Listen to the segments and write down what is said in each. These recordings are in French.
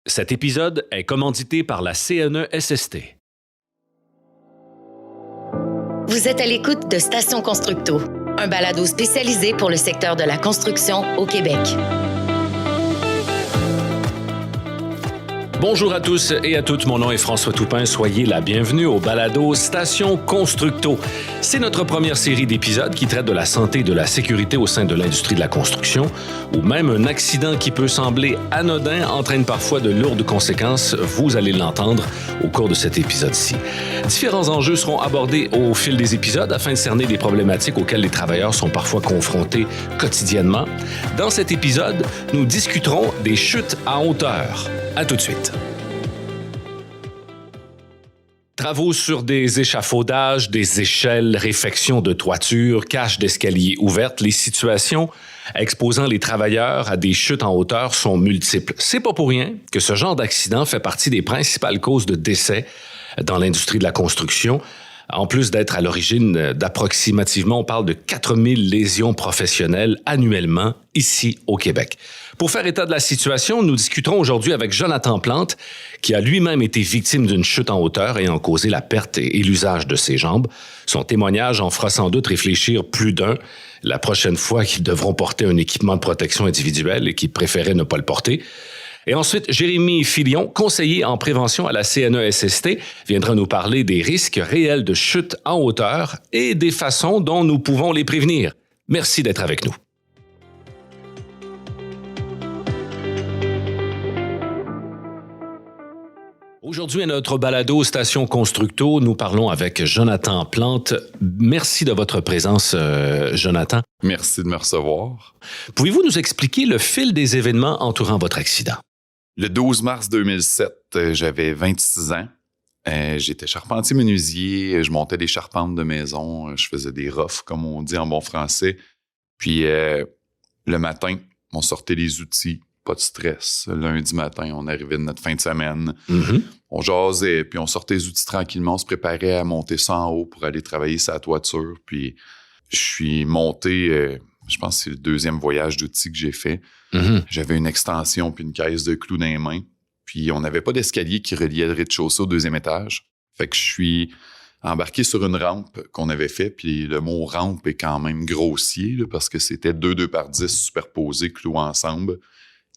Cet épisode est commandité par la CNESST. Vous êtes à l'écoute de Station Constructo, un balado spécialisé pour le secteur de la construction au Québec. Bonjour à tous et à toutes, mon nom est François Toupin. Soyez la bienvenue au balado Station Constructo. C'est notre première série d'épisodes qui traite de la santé et de la sécurité au sein de l'industrie de la construction, où même un accident qui peut sembler anodin entraîne parfois de lourdes conséquences. Vous allez l'entendre au cours de cet épisode-ci. Différents enjeux seront abordés au fil des épisodes afin de cerner des problématiques auxquelles les travailleurs sont parfois confrontés quotidiennement. Dans cet épisode, nous discuterons des chutes à hauteur. À tout de suite. Travaux sur des échafaudages, des échelles, réfections de toitures, caches d'escaliers ouvertes, les situations exposant les travailleurs à des chutes en hauteur sont multiples. C'est pas pour rien que ce genre d'accident fait partie des principales causes de décès dans l'industrie de la construction. En plus d'être à l'origine d'approximativement, on parle de 4000 lésions professionnelles annuellement ici au Québec. Pour faire état de la situation, nous discuterons aujourd'hui avec Jonathan Plante, qui a lui-même été victime d'une chute en hauteur ayant causé la perte et l'usage de ses jambes. Son témoignage en fera sans doute réfléchir plus d'un la prochaine fois qu'ils devront porter un équipement de protection individuelle et qu'ils préféraient ne pas le porter. Et ensuite, Jérémy Filion, conseiller en prévention à la CNESST, viendra nous parler des risques réels de chute en hauteur et des façons dont nous pouvons les prévenir. Merci d'être avec nous. Aujourd'hui, à notre balado Station Constructo, nous parlons avec Jonathan Plante. Merci de votre présence, Jonathan. Merci de me recevoir. Pouvez-vous nous expliquer le fil des événements entourant votre accident? Le 12 mars 2007, j'avais 26 ans. J'étais charpentier menuisier, je montais des charpentes de maison, je faisais des roughs, comme on dit en bon français. Puis le matin, on sortait les outils, pas de stress. Lundi matin, on arrivait de notre fin de semaine. Mm-hmm. On jasait, puis on sortait les outils tranquillement, on se préparait à monter ça en haut pour aller travailler sa toiture. Puis je suis monté... je pense que c'est le deuxième voyage d'outils que j'ai fait. Mm-hmm. J'avais une extension puis une caisse de clous dans les mains. Puis on n'avait pas d'escalier qui reliait le rez-de-chaussée au deuxième étage. Fait que je suis embarqué sur une rampe qu'on avait fait. Puis le mot rampe est quand même grossier là, parce que c'était 2 par 10 superposés, clous ensemble,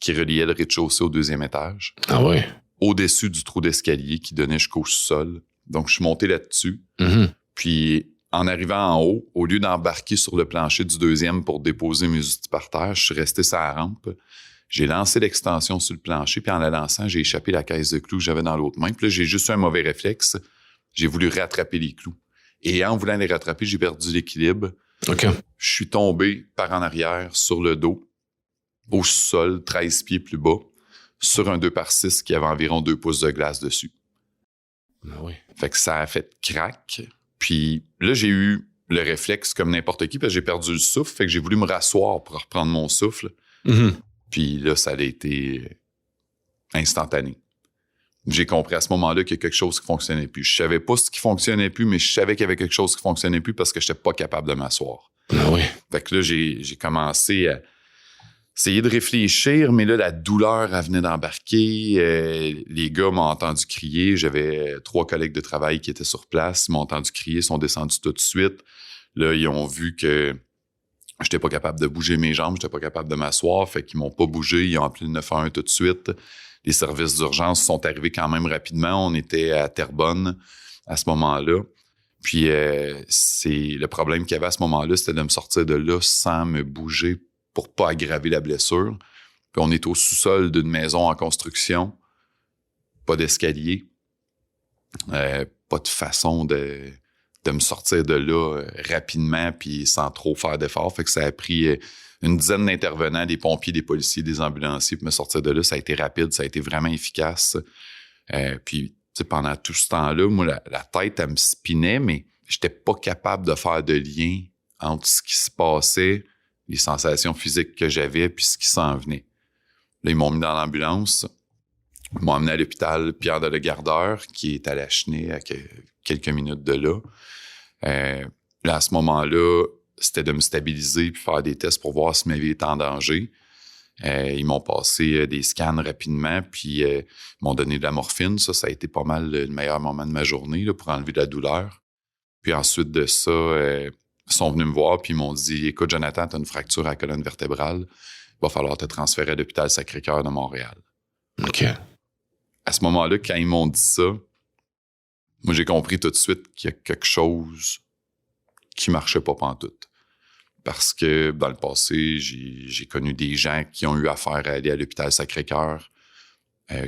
qui reliaient le rez-de-chaussée au deuxième étage. Ah ouais? Au-dessus du trou d'escalier qui donnait jusqu'au sous-sol. Donc je suis monté là-dessus. Mm-hmm. Puis... en arrivant en haut, au lieu d'embarquer sur le plancher du deuxième pour déposer mes outils par terre, je suis resté sur la rampe. J'ai lancé l'extension sur le plancher, puis en la lançant, j'ai échappé la caisse de clous que j'avais dans l'autre main. Puis là, j'ai juste eu un mauvais réflexe. J'ai voulu rattraper les clous. Et en voulant les rattraper, j'ai perdu l'équilibre. OK. Je suis tombé par en arrière, sur le dos, au sol, 13 pieds plus bas, sur un 2 par 6 qui avait environ 2 pouces de glace dessus. Ah oui. Fait que ça a fait crack. Puis là, j'ai eu le réflexe comme n'importe qui parce que j'ai perdu le souffle. Fait que j'ai voulu me rasseoir pour reprendre mon souffle. Mm-hmm. Puis là, ça a été instantané. J'ai compris à ce moment-là qu'il y a quelque chose qui fonctionnait plus. Je savais pas ce qui fonctionnait plus, mais je savais qu'il y avait quelque chose qui fonctionnait plus parce que j'étais pas capable de m'asseoir. Ah oui. Fait que là, j'ai commencé à essayer de réfléchir, mais là, la douleur, elle venait d'embarquer. Les gars m'ont entendu crier. J'avais 3 collègues de travail qui étaient sur place. Ils m'ont entendu crier, ils sont descendus tout de suite. Là, ils ont vu que j'étais pas capable de bouger mes jambes, j'étais pas capable de m'asseoir. Fait qu'ils m'ont pas bougé. Ils ont appelé le 911 tout de suite. Les services d'urgence sont arrivés quand même rapidement. On était à Terrebonne à ce moment-là. Puis c'est le problème qu'il y avait à ce moment-là, c'était de me sortir de là sans me bouger pour pas aggraver la blessure. Puis on est au sous-sol d'une maison en construction, pas d'escalier, pas de façon de me sortir de là rapidement puis sans trop faire d'efforts. Fait que ça a pris une dizaine d'intervenants, des pompiers, des policiers, des ambulanciers pour me sortir de là. Ça a été rapide, ça a été vraiment efficace. Puis pendant tout ce temps-là, moi, la tête, elle me spinait, mais j'étais pas capable de faire de lien entre ce qui se passait, les sensations physiques que j'avais puis ce qui s'en venait. Là, ils m'ont mis dans l'ambulance. Ils m'ont emmené à l'hôpital Pierre de Legardeur, qui est à la Chenée, à quelques minutes de là. Là, à ce moment-là, c'était de me stabiliser puis faire des tests pour voir si ma vie était en danger. Ils m'ont passé des scans rapidement, puis ils m'ont donné de la morphine. Ça a été pas mal le meilleur moment de ma journée là, pour enlever de la douleur. Puis ensuite de ça, ils sont venus me voir, puis ils m'ont dit « Écoute, Jonathan, tu as une fracture à la colonne vertébrale. Il va falloir te transférer à l'hôpital Sacré-Cœur de Montréal. » OK. À ce moment-là, quand ils m'ont dit ça, moi, j'ai compris tout de suite qu'il y a quelque chose qui marchait pas pantoute. Parce que dans le passé, j'ai connu des gens qui ont eu affaire à aller à l'hôpital Sacré-Cœur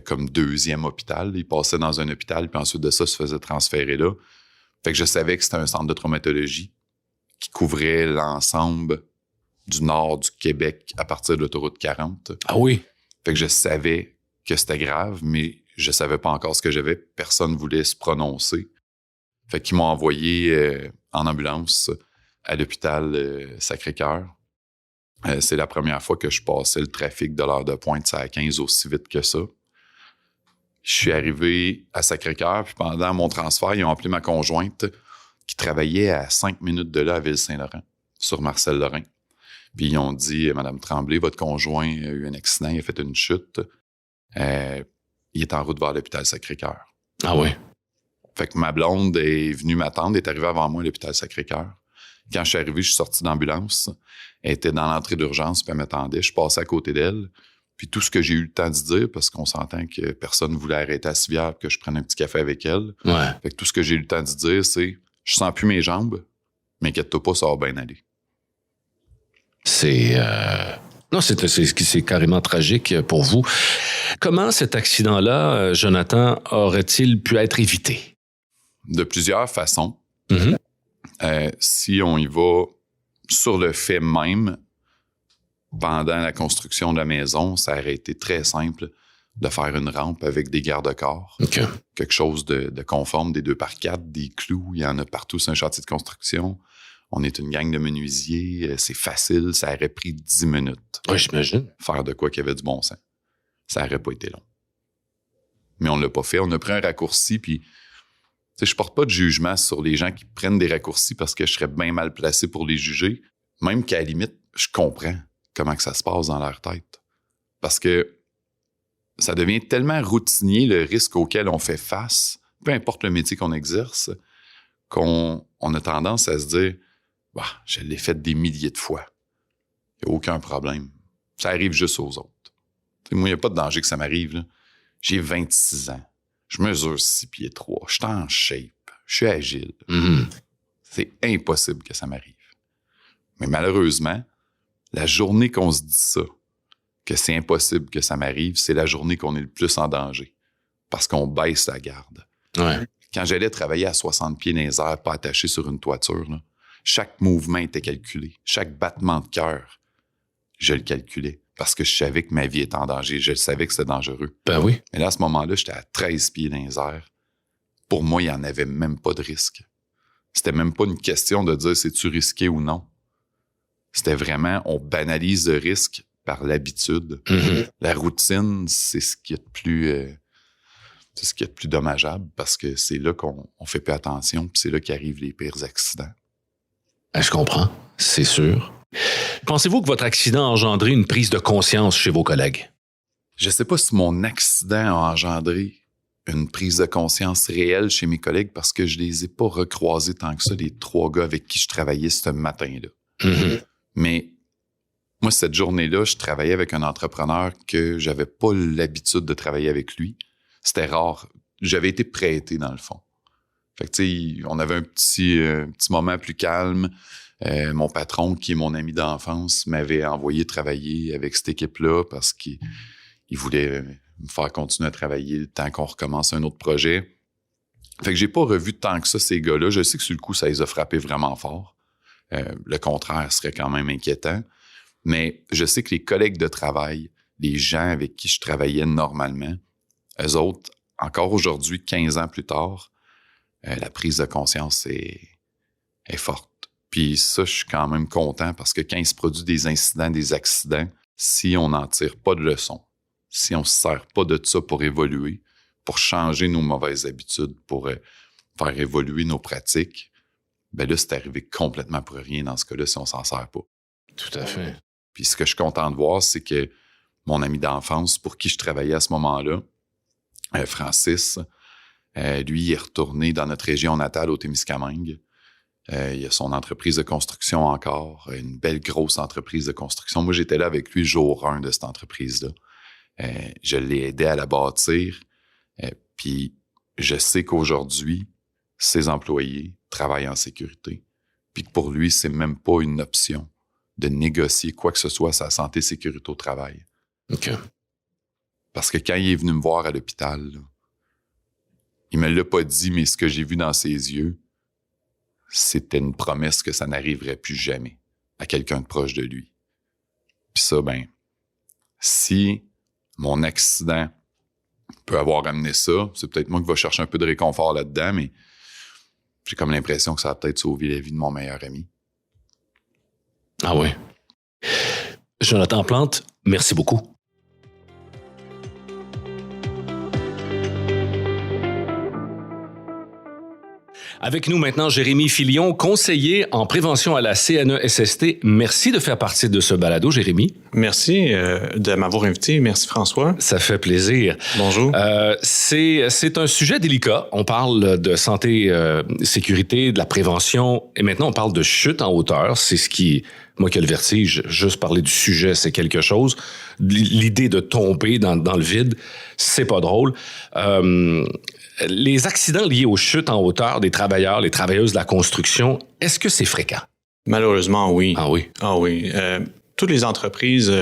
comme deuxième hôpital. Ils passaient dans un hôpital, puis ensuite de ça, se faisaient transférer là. Fait que je savais que c'était un centre de traumatologie qui couvrait l'ensemble du nord du Québec à partir de l'autoroute 40. Ah oui? Fait que je savais que c'était grave, mais je savais pas encore ce que j'avais. Personne ne voulait se prononcer. Fait qu'ils m'ont envoyé en ambulance à l'hôpital Sacré-Cœur. C'est la première fois que je passais le trafic de l'heure de pointe, ça à 15 aussi vite que ça. Je suis arrivé à Sacré-Cœur, puis pendant mon transfert, ils ont appelé ma conjointe qui travaillait à 5 minutes de là à Ville-Saint-Laurent, sur Marcel-Lorrain. Puis ils ont dit « Madame Tremblay, votre conjoint a eu un accident, il a fait une chute. Il est en route vers l'hôpital Sacré-Cœur. » Ah oui? Fait que ma blonde est venue m'attendre, est arrivée avant moi à l'hôpital Sacré-Cœur. Quand je suis arrivé, je suis sorti d'ambulance. Elle était dans l'entrée d'urgence, puis elle m'attendait. Je passais à côté d'elle. Puis tout ce que j'ai eu le temps de dire, parce qu'on s'entend que personne ne voulait arrêter à Civière, que je prenne un petit café avec elle. Ouais. Fait que tout ce que j'ai eu le temps de dire, c'est « Je sens plus mes jambes, mais inquiète-toi pas, ça va bien aller. » Non, c'est carrément tragique pour vous. Comment cet accident-là, Jonathan, aurait-il pu être évité? De plusieurs façons. Mm-hmm. Si on y va sur le fait même, pendant la construction de la maison, ça aurait été très simple de faire une rampe avec des garde-corps. OK. Quelque chose de conforme, des 2x4, des clous, il y en a partout sur un chantier de construction. On est une gang de menuisiers, c'est facile, ça aurait pris 10 minutes. Oui, j'imagine. Faire de quoi qu'il y avait du bon sens. Ça aurait pas été long. Mais on l'a pas fait, on a pris un raccourci, puis je porte pas de jugement sur les gens qui prennent des raccourcis parce que je serais bien mal placé pour les juger, même qu'à la limite, je comprends comment que ça se passe dans leur tête. Parce que ça devient tellement routinier le risque auquel on fait face, peu importe le métier qu'on exerce, qu'on a tendance à se dire bah, « je l'ai fait des milliers de fois. Il n'y a aucun problème. Ça arrive juste aux autres. » Moi, il n'y a pas de danger que ça m'arrive. Là. J'ai 26 ans. Je mesure 6 pieds 3. Je suis en shape. Je suis agile. Mm-hmm. C'est impossible que ça m'arrive. Mais malheureusement, la journée qu'on se dit ça, que c'est impossible que ça m'arrive, c'est la journée qu'on est le plus en danger. Parce qu'on baisse la garde. Ouais. Quand j'allais travailler à 60 pieds dans les airs, pas attaché sur une toiture, là, chaque mouvement était calculé. Chaque battement de cœur, je le calculais. Parce que je savais que ma vie était en danger. Je savais que c'était dangereux. Ben oui. Mais là, à ce moment-là, j'étais à 13 pieds dans les airs. Pour moi, il n'y en avait même pas de risque. C'était même pas une question de dire c'est-tu risqué ou non. C'était vraiment, on banalise le risque par l'habitude. Mm-hmm. La routine, c'est ce qui est de plus... c'est ce qui est de plus dommageable parce que c'est là qu'on fait plus attention puis c'est là qu'arrivent les pires accidents. Je comprends, c'est sûr. Pensez-vous que votre accident a engendré une prise de conscience chez vos collègues? Je sais pas si mon accident a engendré une prise de conscience réelle chez mes collègues parce que je les ai pas recroisés tant que ça, les 3 gars avec qui je travaillais ce matin-là. Mm-hmm. Mais moi, cette journée-là, je travaillais avec un entrepreneur que j'avais pas l'habitude de travailler avec lui. C'était rare. J'avais été prêté, dans le fond. Fait que, tu sais, on avait un petit moment plus calme. Mon patron, qui est mon ami d'enfance, m'avait envoyé travailler avec cette équipe-là parce qu'il voulait me faire continuer à travailler le temps qu'on recommence un autre projet. Fait que j'ai pas revu tant que ça ces gars-là. Je sais que sur le coup, ça les a frappés vraiment fort. Le contraire serait quand même inquiétant. Mais je sais que les collègues de travail, les gens avec qui je travaillais normalement, eux autres, encore aujourd'hui, 15 ans plus tard, la prise de conscience est forte. Puis ça, je suis quand même content parce que quand il se produit des incidents, des accidents, si on n'en tire pas de leçon, si on ne se sert pas de ça pour évoluer, pour changer nos mauvaises habitudes, pour faire évoluer nos pratiques, ben là, c'est arrivé complètement pour rien dans ce cas-là si on s'en sert pas. Tout à fait. Puis ce que je suis content de voir, c'est que mon ami d'enfance pour qui je travaillais à ce moment-là, Francis, lui, il est retourné dans notre région natale au Témiscamingue. Il a son entreprise de construction encore, une belle grosse entreprise de construction. Moi, j'étais là avec lui le jour 1 de cette entreprise-là. Je l'ai aidé à la bâtir. Puis je sais qu'aujourd'hui, ses employés travaillent en sécurité. Puis que pour lui, c'est même pas une option de négocier quoi que ce soit à sa santé et sécurité au travail. OK. Parce que quand il est venu me voir à l'hôpital, là, il me l'a pas dit, mais ce que j'ai vu dans ses yeux, c'était une promesse que ça n'arriverait plus jamais à quelqu'un de proche de lui. Puis ça, si mon accident peut avoir amené ça, c'est peut-être moi qui vais chercher un peu de réconfort là-dedans, mais j'ai comme l'impression que ça a peut-être sauvé la vie de mon meilleur ami. Ah oui. Jonathan Plante, merci beaucoup. Avec nous maintenant, Jérémy Filion, conseiller en prévention à la CNESST. Merci de faire partie de ce balado, Jérémy. Merci de m'avoir invité. Merci, François. Ça fait plaisir. Bonjour. C'est un sujet délicat. On parle de santé, sécurité, de la prévention, et maintenant on parle de chute en hauteur. C'est ce qui, moi qui ai le vertige, juste parler du sujet, c'est quelque chose. L'idée de tomber dans le vide, c'est pas drôle. Les accidents liés aux chutes en hauteur des travailleurs, les travailleuses de la construction, est-ce que c'est fréquent? Malheureusement, oui. Ah oui? Ah oui. Toutes les entreprises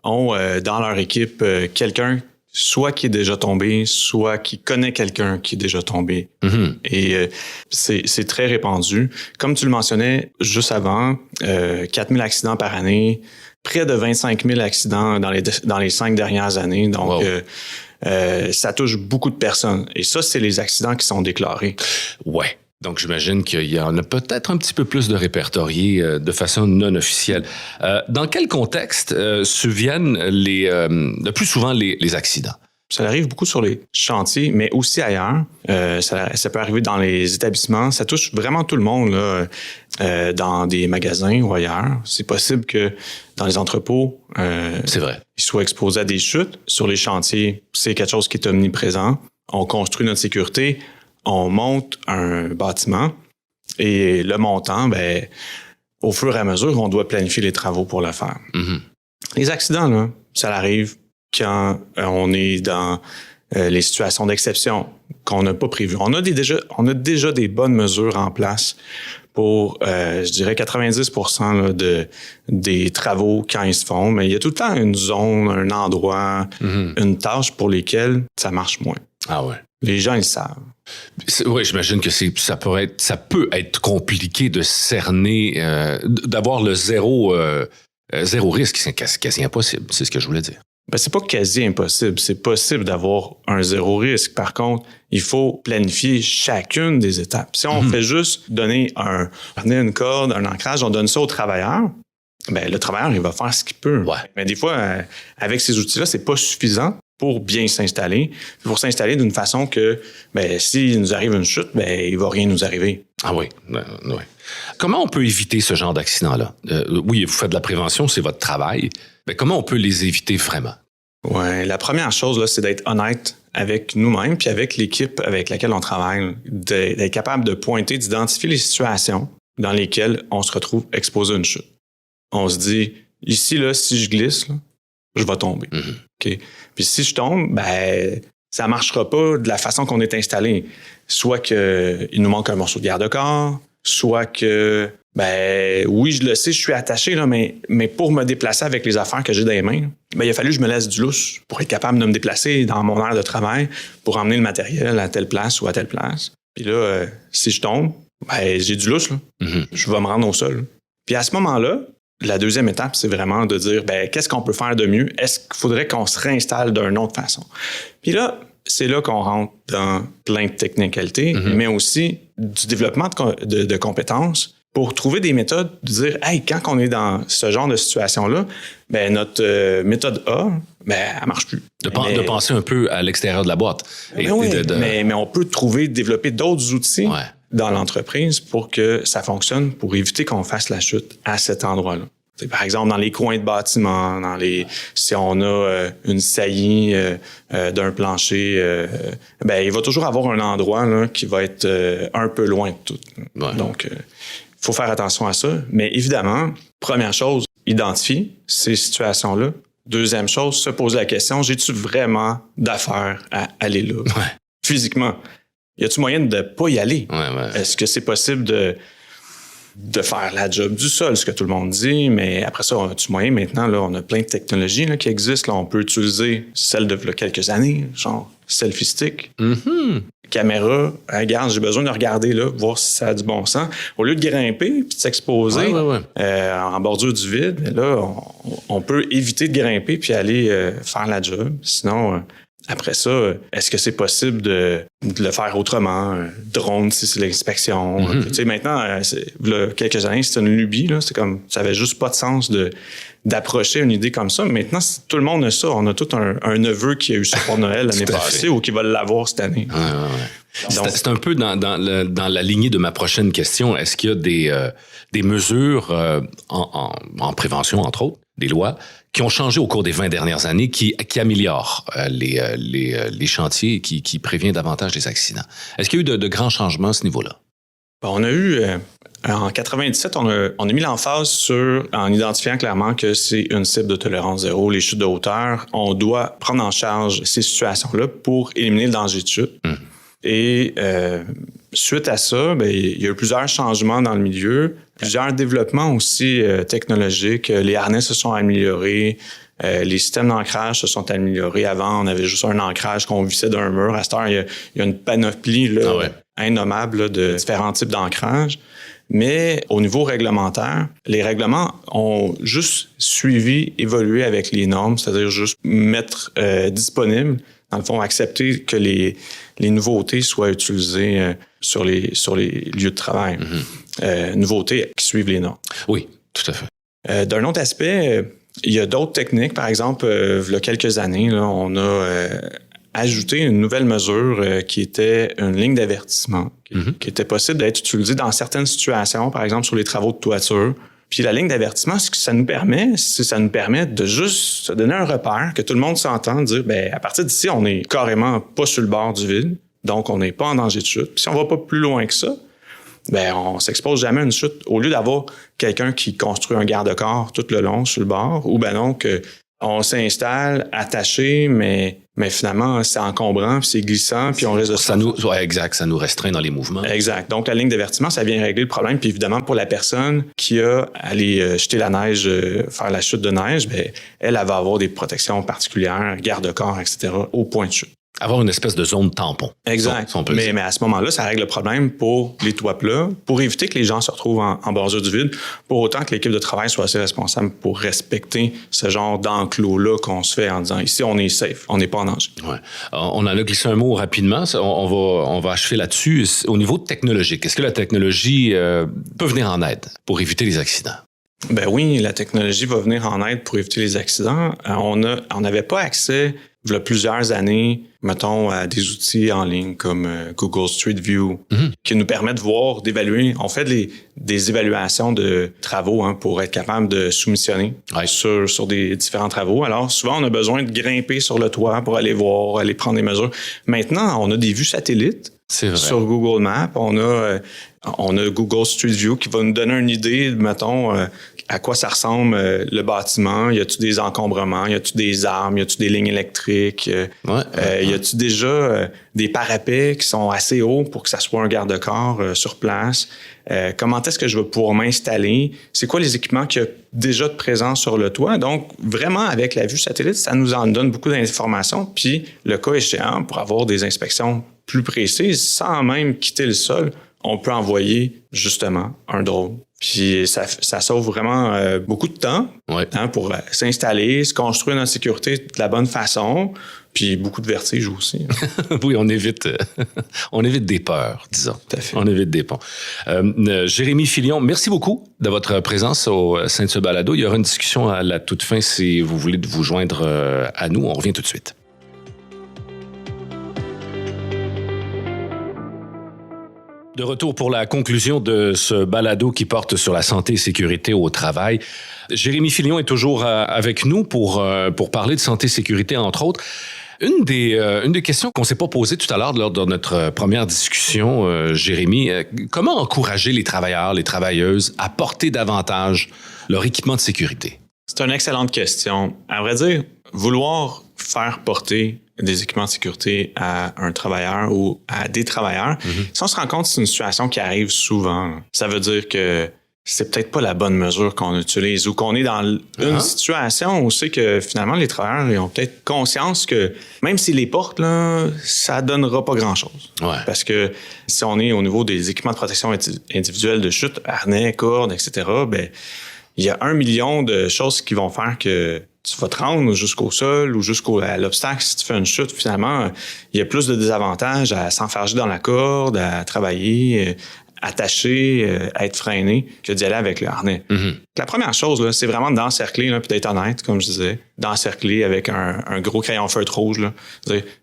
ont dans leur équipe quelqu'un, soit qui est déjà tombé, soit qui connaît quelqu'un qui est déjà tombé. Mm-hmm. Et c'est très répandu. Comme tu le mentionnais juste avant, 4000 accidents par année, près de 25 000 accidents dans les 5 dernières années. Donc, wow. Ça touche beaucoup de personnes. Et ça, c'est les accidents qui sont déclarés. Ouais. Donc, j'imagine qu'il y en a peut-être un petit peu plus de répertoriés de façon non officielle. Dans quel contexte surviennent le plus souvent les accidents? Ça arrive beaucoup sur les chantiers, mais aussi ailleurs. Ça peut arriver dans les établissements. Ça touche vraiment tout le monde, là, dans des magasins ou ailleurs. C'est possible que dans les entrepôts, c'est vrai, ils soient exposés à des chutes. Sur les chantiers, c'est quelque chose qui est omniprésent. On construit notre sécurité, on monte un bâtiment et le montant, au fur et à mesure, on doit planifier les travaux pour le faire. Mm-hmm. Les accidents, là, ça arrive quand on est dans les situations d'exception qu'on n'a pas prévues. On a déjà des bonnes mesures en place pour, je dirais, 90% là, des travaux quand ils se font. Mais il y a tout le temps une zone, un endroit, une tâche pour lesquelles ça marche moins. Ah ouais. Les gens, ils savent. Oui, j'imagine que ça peut être compliqué de cerner, d'avoir le zéro risque. C'est quasi impossible, c'est ce que je voulais dire. C'est pas quasi impossible. C'est possible d'avoir un zéro risque. Par contre, il faut planifier chacune des étapes. Si on fait juste donner une corde, un ancrage, on donne ça au travailleur, le travailleur, il va faire ce qu'il peut. Ouais. Mais des fois, avec ces outils-là, c'est pas suffisant pour bien s'installer. Pour s'installer d'une façon que, s'il nous arrive une chute, il va rien nous arriver. Ah oui, oui. Comment on peut éviter ce genre d'accident-là? Oui, vous faites de la prévention, c'est votre travail. Mais comment on peut les éviter vraiment? Ouais, la première chose, là, c'est d'être honnête avec nous-mêmes puis avec l'équipe avec laquelle on travaille, d'être capable de pointer, d'identifier les situations dans lesquelles on se retrouve exposé à une chute. On se dit, ici, là, si je glisse, là, je vais tomber. Mm-hmm. OK? Puis si je tombe, ça marchera pas de la façon qu'on est installé. Soit qu'il nous manque un morceau de garde-corps, soit que, oui, je le sais, je suis attaché, là, mais pour me déplacer avec les affaires que j'ai dans les mains, il a fallu que je me laisse du lousse pour être capable de me déplacer dans mon aire de travail pour emmener le matériel à telle place ou à telle place. Puis là, si je tombe, j'ai du lousse, là. Mm-hmm. Je vais me rendre au sol. Puis à ce moment-là, la deuxième étape, c'est vraiment de dire, qu'est-ce qu'on peut faire de mieux? Est-ce qu'il faudrait qu'on se réinstalle d'une autre façon? Puis là, c'est là qu'on rentre dans plein de technicalités, mais aussi du développement de compétences pour trouver des méthodes, de dire, quand on est dans ce genre de situation-là, notre méthode A, elle marche plus. De penser un peu à l'extérieur de la boîte. Mais on peut développer d'autres outils dans l'entreprise pour que ça fonctionne, pour éviter qu'on fasse la chute à cet endroit-là. Par exemple, dans les coins de bâtiments, si on a une saillie d'un plancher, il va toujours avoir un endroit là, qui va être un peu loin de tout. Ouais. Donc, il faut faire attention à ça. Mais évidemment, première chose, identifier ces situations-là. Deuxième chose, se poser la question, j'ai-tu vraiment d'affaires à aller là? Ouais. Physiquement, y a-tu moyen de pas y aller? Ouais. Est-ce que c'est possible de faire la job du sol, ce que tout le monde dit, mais après ça, as-tu moyen maintenant, là, on a plein de technologies là, qui existent. Là, on peut utiliser celle de là, quelques années, genre selfie stick, caméra, regarde, j'ai besoin de regarder là, voir si ça a du bon sens. Au lieu de grimper puis de s'exposer en bordure du vide, là, on peut éviter de grimper puis aller faire la job. Sinon, après ça, est-ce que c'est possible de le faire autrement? Drone, si c'est l'inspection. Tu sais, maintenant, là, quelques années, c'était une lubie. Là, c'est comme, ça avait juste pas de sens d'approcher une idée comme ça. Maintenant, tout le monde a ça. On a tout un neveu qui a eu ça pour Noël l'année passée ou qui va l'avoir cette année. Donc, c'est un peu dans la lignée de ma prochaine question. Est-ce qu'il y a des mesures en prévention, entre autres, des lois, qui ont changé au cours des 20 dernières années, qui améliorent les chantiers et qui préviennent davantage des accidents? Est-ce qu'il y a eu de grands changements à ce niveau-là? On a eu... en 97, on a mis l'emphase en identifiant clairement que c'est une cible de tolérance zéro, les chutes de hauteur. On doit prendre en charge ces situations-là pour éliminer le danger de chute. Et suite à ça, il y a eu plusieurs changements dans le milieu, plusieurs développements aussi technologiques. Les harnais se sont améliorés, les systèmes d'ancrage se sont améliorés. Avant, on avait juste un ancrage qu'on vissait d'un mur. À cette heure, il y a une panoplie là, innommable là, de différents types d'ancrage. Mais au niveau réglementaire, les règlements ont juste évolué avec les normes, c'est-à-dire juste mettre disponible, dans le fond, accepter que les nouveautés soient utilisées sur les lieux de travail. Nouveautés qui suivent les normes. Oui, tout à fait. D'un autre aspect, il y a d'autres techniques. Par exemple, il y a quelques années, là, on a ajouté une nouvelle mesure qui était une ligne d'avertissement, qui était possible d'être utilisée dans certaines situations, par exemple sur les travaux de toiture. Puis la ligne d'avertissement, ce que ça nous permet, de juste se donner un repère, que tout le monde s'entende, dire, à partir d'ici, on est carrément pas sur le bord du vide, donc on n'est pas en danger de chute. Puis si on va pas plus loin que ça, on s'expose jamais à une chute. Au lieu d'avoir quelqu'un qui construit un garde-corps tout le long sur le bord, ou donc on s'installe attaché, mais finalement, c'est encombrant, puis c'est glissant, puis on risque de... Exact, ça nous restreint dans les mouvements. Exact. Donc, la ligne d'avertissement, ça vient régler le problème. Puis évidemment, pour la personne qui a à aller jeter la neige, faire la chute de neige, elle va avoir des protections particulières, garde-corps, etc., au point de chute. Avoir une espèce de zone tampon. Exact. Mais à ce moment-là, ça règle le problème pour les toits plats, pour éviter que les gens se retrouvent en bordure du vide, pour autant que l'équipe de travail soit assez responsable pour respecter ce genre d'enclos-là qu'on se fait en disant, ici, on est safe, on n'est pas en danger. Ouais. On en a glissé un mot rapidement. On va achever là-dessus. Au niveau technologique, est-ce que la technologie peut venir en aide pour éviter les accidents? Oui, la technologie va venir en aide pour éviter les accidents. On n'avait pas accès, il y a plusieurs années, mettons, à des outils en ligne comme Google Street View, qui nous permettent de voir, d'évaluer. On fait des évaluations de travaux pour être capable de soumissionner sur des différents travaux. Alors, souvent, on a besoin de grimper sur le toit pour aller voir, aller prendre des mesures. Maintenant, on a des vues satellites. C'est vrai. Sur Google Maps. On a Google Street View qui va nous donner une idée, mettons, à quoi ça ressemble le bâtiment. Y a-tu des encombrements? Y a-tu des arbres? Y a-tu des lignes électriques? Y a-tu déjà des parapets qui sont assez hauts pour que ça soit un garde-corps sur place? Comment est-ce que je vais pouvoir m'installer? C'est quoi les équipements qu'il y a déjà de présents sur le toit? Donc, vraiment, avec la vue satellite, ça nous en donne beaucoup d'informations. Puis, le cas échéant, pour avoir des inspections plus précises, sans même quitter le sol, on peut envoyer justement un drone. Puis ça sauve vraiment beaucoup de temps pour s'installer, se construire notre sécurité de la bonne façon, puis beaucoup de vertige aussi. Oui, on évite des peurs, disons. Tout à fait. On évite des ponts. Jérémy Filion, merci beaucoup de votre présence au sein de ce balado. Il y aura une discussion à la toute fin si vous voulez vous joindre à nous. On revient tout de suite. De retour pour la conclusion de ce balado qui porte sur la santé et sécurité au travail. Jérémy Filion est toujours avec nous pour parler de santé et sécurité, entre autres. Une des questions qu'on s'est pas posées tout à l'heure lors de notre première discussion, Jérémy, comment encourager les travailleurs, les travailleuses à porter davantage leur équipement de sécurité? C'est une excellente question. À vrai dire, vouloir faire porter des équipements de sécurité à un travailleur ou à des travailleurs, si on se rend compte que c'est une situation qui arrive souvent, ça veut dire que c'est peut-être pas la bonne mesure qu'on utilise ou qu'on est dans une situation où on sait que finalement les travailleurs ils ont peut-être conscience que même s'ils les portent, là, ça donnera pas grand-chose. Ouais. Parce que si on est au niveau des équipements de protection individuelle de chute, harnais, cordes, etc., ben il y a 1 million de choses qui vont faire que tu vas te rendre jusqu'au sol ou jusqu'à l'obstacle. Si tu fais une chute, finalement, il y a plus de désavantages à s'enfarger dans la corde, à travailler, attaché, à être freiné, que d'y aller avec le harnais. La première chose, là, c'est vraiment d'encercler, là, puis d'être honnête, comme je disais, d'encercler avec un gros crayon feutre rouge. Là.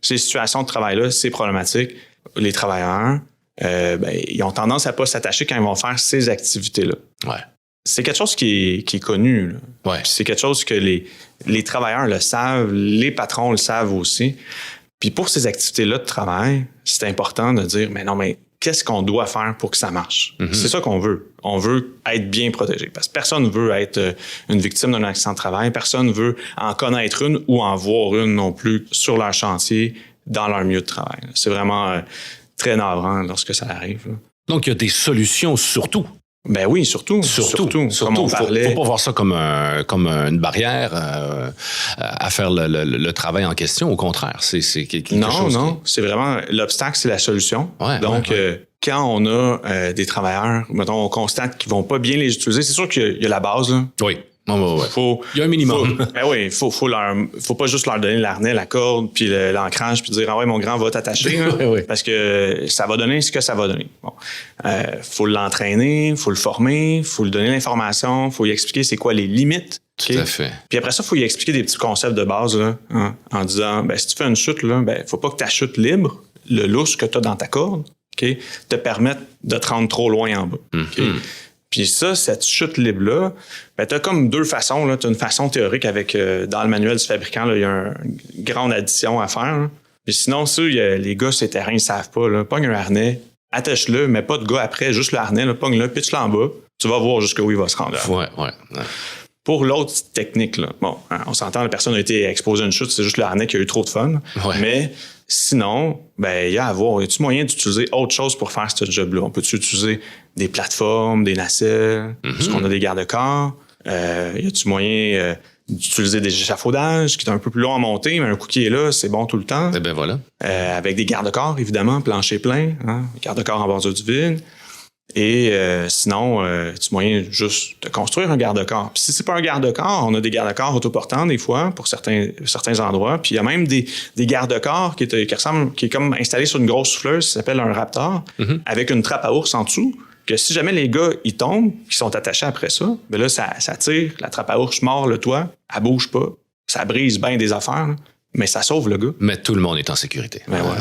Ces situations de travail-là, c'est problématique. Les travailleurs, ils ont tendance à pas s'attacher quand ils vont faire ces activités-là. Ouais. C'est quelque chose qui est connu. Là. Ouais. C'est quelque chose que les travailleurs le savent, les patrons le savent aussi. Puis pour ces activités-là de travail, c'est important de dire, mais qu'est-ce qu'on doit faire pour que ça marche? C'est ça qu'on veut. On veut être bien protégé. Parce que personne ne veut être une victime d'un accident de travail. Personne ne veut en connaître une ou en voir une non plus sur leur chantier, dans leur milieu de travail. C'est vraiment très navrant lorsque ça arrive. Là. Donc, il y a des solutions surtout. Ben oui, surtout. Comme on parlait. Faut pas voir ça comme une barrière à faire le travail en question. Au contraire, c'est quelque chose. Non, c'est vraiment l'obstacle, c'est la solution. Ouais, donc, quand on a des travailleurs, mettons, on constate qu'ils vont pas bien les utiliser, c'est sûr qu'il y a la base. Là. Oui. Il y a un minimum. Faut pas juste leur donner l'harnais, la corde, puis l'ancrage, puis dire, ah ouais, mon grand va t'attacher. Oui. Parce que ça va donner ce que ça va donner. Bon. Faut l'entraîner, faut le former, faut lui donner l'information, faut lui expliquer c'est quoi les limites. Tout à fait. Puis après ça, faut lui expliquer des petits concepts de base, là, en disant, si tu fais une chute, là, faut pas que ta chute libre, le lousse que tu as dans ta corde, te permette de te rendre trop loin en bas. Puis ça, cette chute libre-là, t'as comme deux façons. Là. T'as une façon théorique avec, dans le manuel du fabricant, il y a une grande addition à faire. Là. Puis sinon, ça, les gars sur les terrains, ils savent pas. Là. Pogne un harnais, attache-le, mets pas de gars après, juste le harnais, là, pogne-le, pitch-le en bas. Tu vas voir jusqu'où il va se rendre. Ouais. Pour l'autre technique, là, on s'entend, la personne a été exposée à une chute, c'est juste le harnais qui a eu trop de fun. Ouais. Mais sinon, y a-tu moyen d'utiliser autre chose pour faire ce job-là? On peut-tu utiliser des plateformes, des nacelles, parce qu'on a des garde-corps? Y a-tu moyen d'utiliser des échafaudages qui est un peu plus long à monter, mais un coup qui est là, c'est bon tout le temps? Eh ben voilà. Avec des garde-corps, évidemment, plancher plein, garde-corps en bordure du vide. Et sinon, tu moyen juste de construire un garde-corps. Puis si c'est pas un garde-corps, on a des garde-corps autoportants des fois pour certains endroits. Puis il y a même des garde-corps qui est comme installé sur une grosse souffleuse, qui s'appelle un Raptor, avec une trappe à ours en dessous. Que si jamais les gars ils tombent, qui sont attachés après ça, là ça tire, la trappe à ours mord le toit, elle bouge pas, ça brise bien des affaires, là, mais ça sauve le gars. Mais tout le monde est en sécurité. Voilà.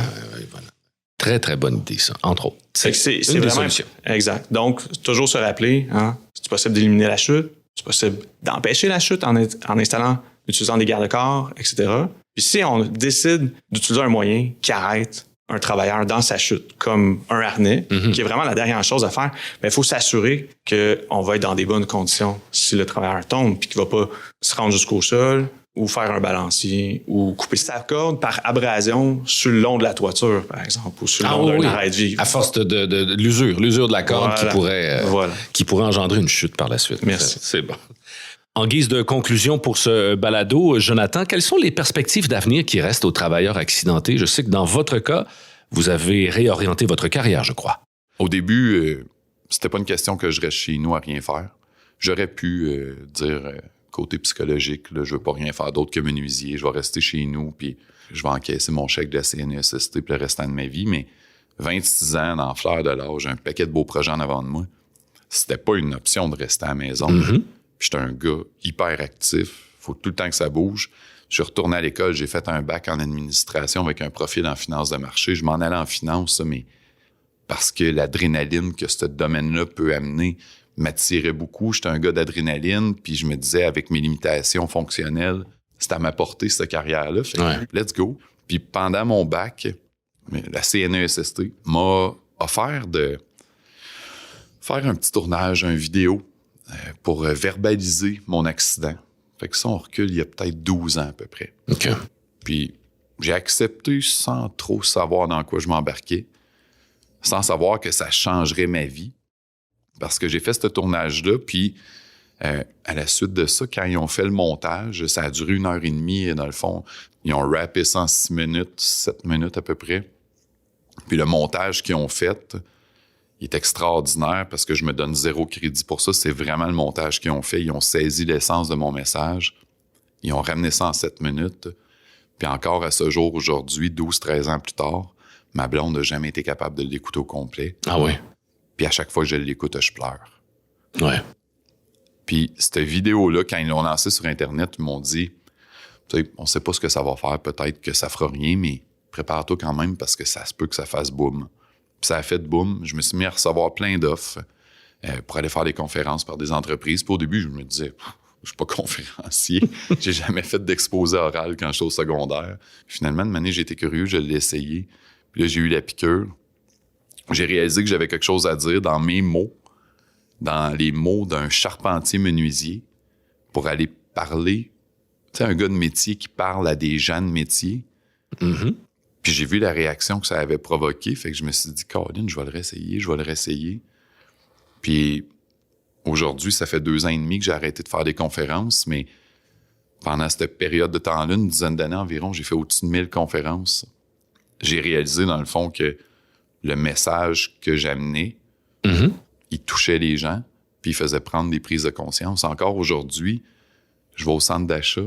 Très, très bonne idée, ça, entre autres. C'est une des solutions. Exact. Donc, toujours se rappeler, c'est possible d'éliminer la chute, c'est possible d'empêcher la chute en utilisant des garde-corps, etc. Puis si on décide d'utiliser un moyen qui arrête un travailleur dans sa chute, comme un harnais, qui est vraiment la dernière chose à faire, il faut s'assurer qu'on va être dans des bonnes conditions si le travailleur tombe, puis qu'il va pas se rendre jusqu'au sol, ou faire un balancier, ou couper sa corde par abrasion sur le long de la toiture, par exemple, ou sur le long d'un arrêt de vie. À force de l'usure de la corde qui pourrait engendrer une chute par la suite. Merci. C'est bon. En guise de conclusion pour ce balado, Jonathan, quelles sont les perspectives d'avenir qui restent aux travailleurs accidentés? Je sais que dans votre cas, vous avez réorienté votre carrière, je crois. Au début, c'était pas une question que je reste chez nous à rien faire. J'aurais pu dire... côté psychologique, là, je veux pas rien faire d'autre que menuisier, je vais rester chez nous, puis je vais encaisser mon chèque de la CNESST pour le restant de ma vie, mais 26 ans, dans fleur de l'âge, un paquet de beaux projets en avant de moi, c'était pas une option de rester à la maison. Puis j'étais un gars hyper actif, faut tout le temps que ça bouge. Je suis retourné à l'école, j'ai fait un bac en administration avec un profil en finance de marché, je m'en allais en finance, mais parce que l'adrénaline que ce domaine-là peut amener m'attirait beaucoup. J'étais un gars d'adrénaline, puis je me disais, avec mes limitations fonctionnelles, c'est à m'apporter cette carrière-là. Fait que, let's go. Puis pendant mon bac, la CNESST m'a offert de faire un petit tournage, une vidéo pour verbaliser mon accident. Fait que ça, on recule il y a peut-être 12 ans à peu près. OK. Puis j'ai accepté sans trop savoir dans quoi je m'embarquais, sans savoir que ça changerait ma vie. Parce que j'ai fait ce tournage-là, puis à la suite de ça, quand ils ont fait le montage, ça a duré 1h30, et dans le fond, ils ont rappé ça en 6 minutes, 7 minutes à peu près. Puis le montage qu'ils ont fait, il est extraordinaire parce que je me donne 0 crédit pour ça. C'est vraiment le montage qu'ils ont fait. Ils ont saisi l'essence de mon message. Ils ont ramené ça en 7 minutes. Puis encore à ce jour, aujourd'hui, 12-13 ans plus tard, ma blonde n'a jamais été capable de l'écouter au complet. Ah oui? Puis à chaque fois que je l'écoute, je pleure. Ouais. Puis cette vidéo-là, quand ils l'ont lancée sur Internet, ils m'ont dit, tu sais, on sait pas ce que ça va faire, peut-être que ça fera rien, mais prépare-toi quand même parce que ça se peut que ça fasse boum. Puis ça a fait boum. Je me suis mis à recevoir plein d'offres pour aller faire des conférences par des entreprises. Puis au début, je me disais, je suis pas conférencier. J'ai jamais fait d'exposé oral quand j'étais au secondaire. Puis finalement, de manière, j'ai été curieux, je l'ai essayé. Puis là, j'ai eu la piqûre. J'ai réalisé que j'avais quelque chose à dire dans mes mots, dans les mots d'un charpentier menuisier, pour aller parler. Tu sais, un gars de métier qui parle à des gens de métier. Mm-hmm. Puis j'ai vu la réaction que ça avait provoqué, fait que je me suis dit, Colin, je vais le réessayer. Puis aujourd'hui, ça fait 2 ans et demi que j'ai arrêté de faire des conférences, mais pendant cette période de temps-là, une dizaine d'années environ, j'ai fait au-dessus de 1000 conférences. J'ai réalisé, dans le fond, que le message que j'amenais, il touchait les gens, puis il faisait prendre des prises de conscience. Encore aujourd'hui, je vais au centre d'achat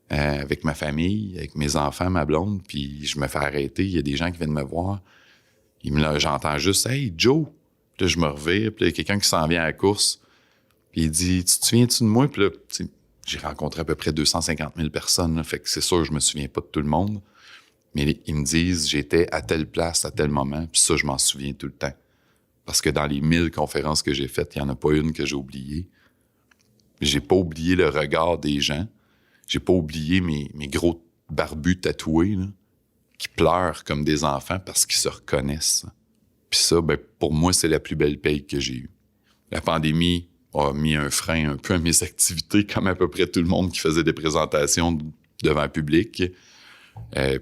avec ma famille, avec mes enfants, ma blonde, puis je me fais arrêter. Il y a des gens qui viennent me voir. J'entends juste « Hey, Joe! » Puis là, je me revire, puis il y a quelqu'un qui s'en vient à la course, puis il dit « Tu te souviens-tu de moi? » Puis là, j'ai rencontré à peu près 250 000 personnes, là, fait que c'est sûr, je me souviens pas de tout le monde. Mais ils me disent, j'étais à telle place, à tel moment, puis ça, je m'en souviens tout le temps. Parce que dans les 1000 conférences que j'ai faites, il n'y en a pas une que j'ai oubliée. J'ai pas oublié le regard des gens. J'ai pas oublié mes gros barbus tatoués, là, qui pleurent comme des enfants parce qu'ils se reconnaissent. Puis ça, ben, pour moi, c'est la plus belle paye que j'ai eue. La pandémie a mis un frein un peu à mes activités, comme à peu près tout le monde qui faisait des présentations devant le public.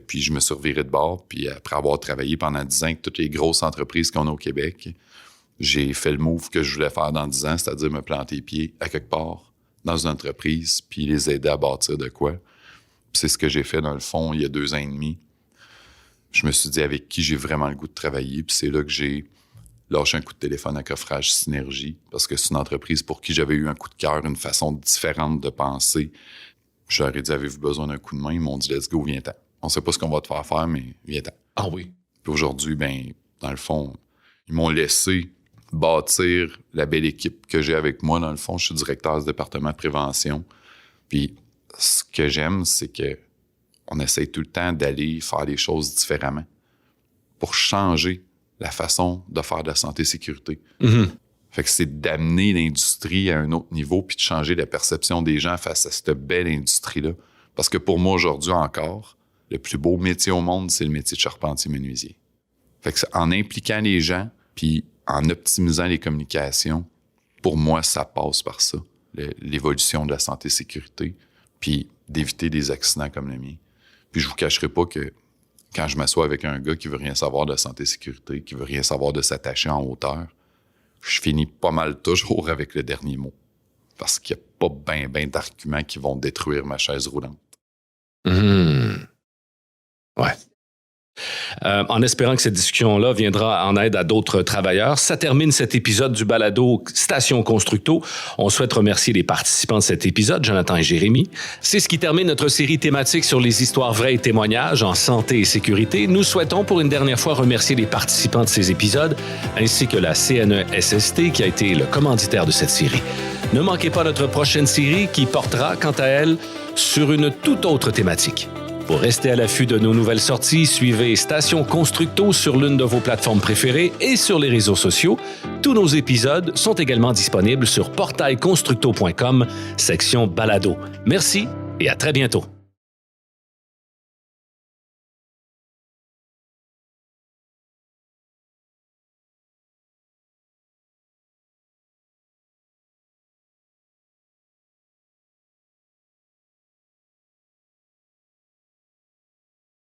Puis je me suis reviré de bord, puis après avoir travaillé pendant 10 ans avec toutes les grosses entreprises qu'on a au Québec, j'ai fait le move que je voulais faire dans 10 ans, c'est-à-dire me planter les pieds à quelque part dans une entreprise, puis les aider à bâtir de quoi. Puis c'est ce que j'ai fait dans le fond il y a 2 ans et demi. Je me suis dit avec qui j'ai vraiment le goût de travailler, puis c'est là que j'ai lâché un coup de téléphone à Coffrage Synergie, parce que c'est une entreprise pour qui j'avais eu un coup de cœur, une façon différente de penser. Je leur ai dit, avez-vous besoin d'un coup de main? Ils m'ont dit, let's go, viens-t'en. On sait pas ce qu'on va te faire faire, mais viens-t'en. Ah oui? Puis aujourd'hui, ben, dans le fond, ils m'ont laissé bâtir la belle équipe que j'ai avec moi. Dans le fond, je suis directeur du département de prévention. Puis ce que j'aime, c'est que on essaye tout le temps d'aller faire les choses différemment pour changer la façon de faire de la santé-sécurité. Mm-hmm. Fait que c'est d'amener l'industrie à un autre niveau puis de changer la perception des gens face à cette belle industrie-là. Parce que pour moi, aujourd'hui encore, le plus beau métier au monde, c'est le métier de charpentier-menuisier. Fait que en impliquant les gens puis en optimisant les communications, pour moi, ça passe par ça. L'évolution de la santé-sécurité puis d'éviter des accidents comme le mien. Puis je vous cacherai pas que quand je m'assois avec un gars qui veut rien savoir de santé-sécurité, qui veut rien savoir de s'attacher en hauteur, je finis pas mal toujours avec le dernier mot. Parce qu'il n'y a pas ben d'arguments qui vont détruire ma chaise roulante. Mmh. Ouais. En espérant que cette discussion-là viendra en aide à d'autres travailleurs, ça termine cet épisode du balado Station Constructo. On souhaite remercier les participants de cet épisode, Jonathan et Jérémy. C'est ce qui termine notre série thématique sur les histoires vraies et témoignages en santé et sécurité. Nous souhaitons pour une dernière fois remercier les participants de ces épisodes, ainsi que la CNESST qui a été le commanditaire de cette série. Ne manquez pas notre prochaine série qui portera, quant à elle, sur une toute autre thématique. Pour rester à l'affût de nos nouvelles sorties, suivez Station Constructo sur l'une de vos plateformes préférées et sur les réseaux sociaux. Tous nos épisodes sont également disponibles sur portailconstructo.com, section balado. Merci et à très bientôt.